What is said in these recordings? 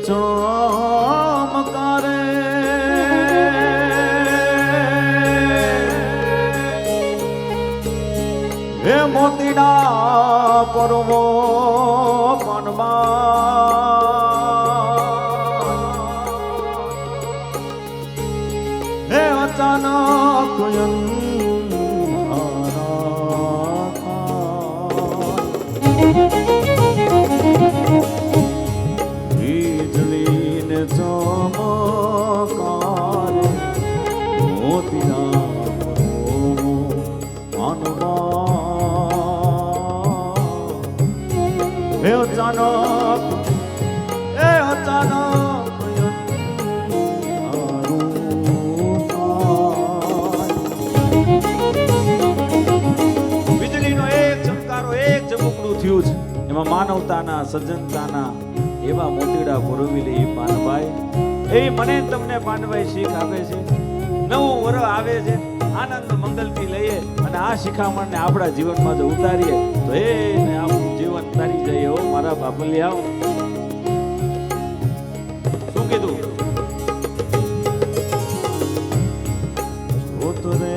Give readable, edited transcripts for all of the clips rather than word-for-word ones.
ચમકારે હે મોતીડા પરવો પનમાં હે અચાનક વીજળીને ચમકારે મોતીડા હે અચાનક વીજળીનો એક ચમકારો એક ચમકડું થયું છે એમાં માનવતાના સજ્જનતાના એવા મોતીડા પુરવી લે પાનભાઈ એ મને તમને પાનભાઈ શીખ આપે છે નવું વર્ષ આવે છે આનંદ મંગલથી લઈએ અને આ શિખામણને આપણા જીવનમાં જો ઉતારીએ તો એને આપણું જીવન તારી જાય હો મારા બાપલિયાઓ શું કીધું જોતરે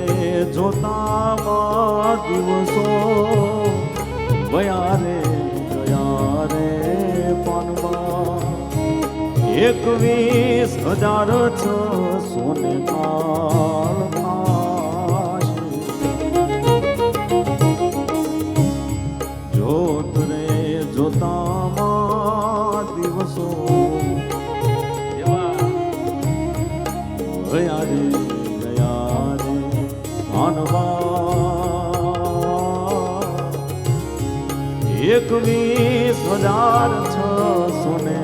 જોતામાં દિવસો ગયા રે પાનમાં 21,600 ને કાળ જોતામાં દિવસો ગયા રે ભાનવા 21,600 ને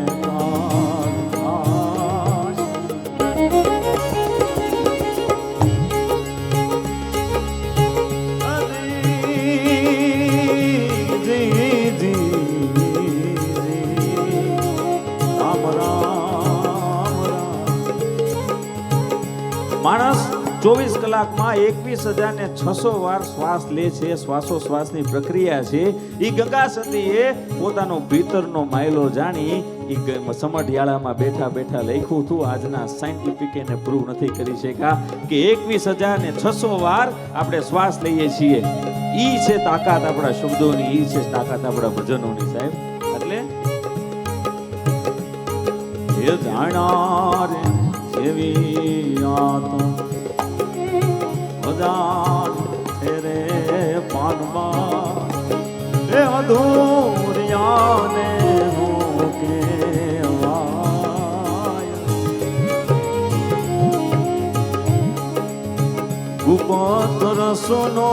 માણસ 24 કલાકમાં 21,600 વાર શ્વાસ લે છે શ્વાસોશ્વાસની પ્રક્રિયા છે ઈ ગંગા સતીએ પોતાનો ભીતરનો માયલો જાણી ઈ સમઢિયાળામાં બેઠા બેઠા લખ્યું હતું આજના સાયન્ટિફિક એને પ્રૂવ નથી કરી શક્યા કે 21,600 વાર આપણે શ્વાસ લઈએ છીએ ઈ છે તાકાત આપણા શબ્દોની ઈ છે તાકાત આપણા ભજનોની સાહેબ એટલે એ જાણ્યા રે જેવી આત્મ હજાર રે પાનમાં એ અધૂરિયાને હોકે ગુપત રસનો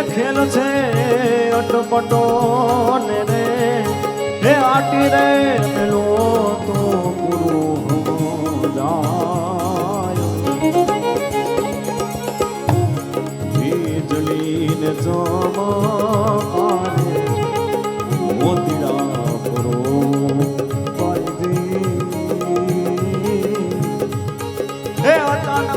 ખેલ છે અટપટો ને રે હે આટી રે પેલો તો પૂરું જાય વીજળીને ચમકારે મોતીડા પૂરો હે અચાનક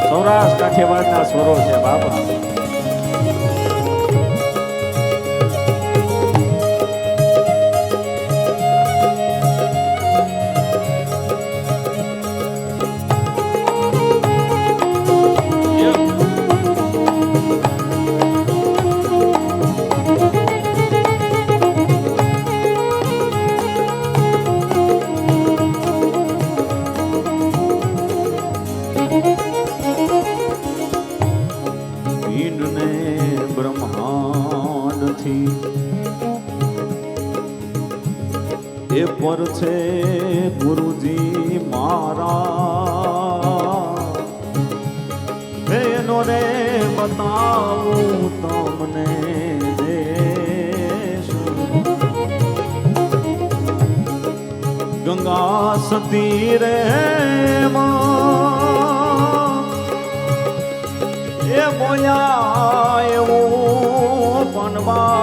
સૌરાષ્ટ્ર કાઠિયાવાડના સ્વરો છે બાબા એ પર છે ગુરુજી મારા રે બતાવું તમને દેશ ગંગા સતી રે એ બોલ્યા એવું પનવા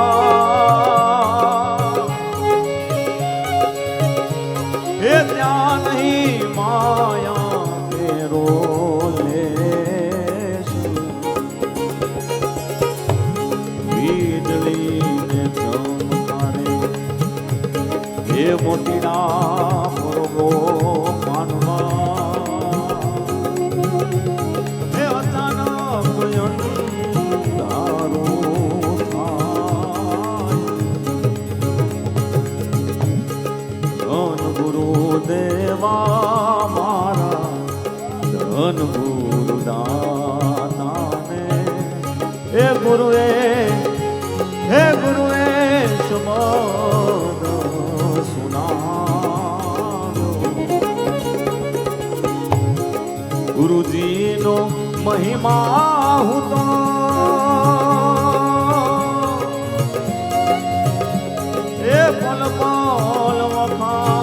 એ ત્યાં નહીં માયા તેરો લેશ વીજળી ને ચમકારે એ મોતીડા પર્વો માનવા એ અચાનક અંધારું થાય ધન ગુરુદેવા મારા ધન ગુરુ દાતાને એ ગુરુએ શબ્દ સુનાવ્યો ગુરુજીનો મહિમા હું તો એ પલ પલ વખા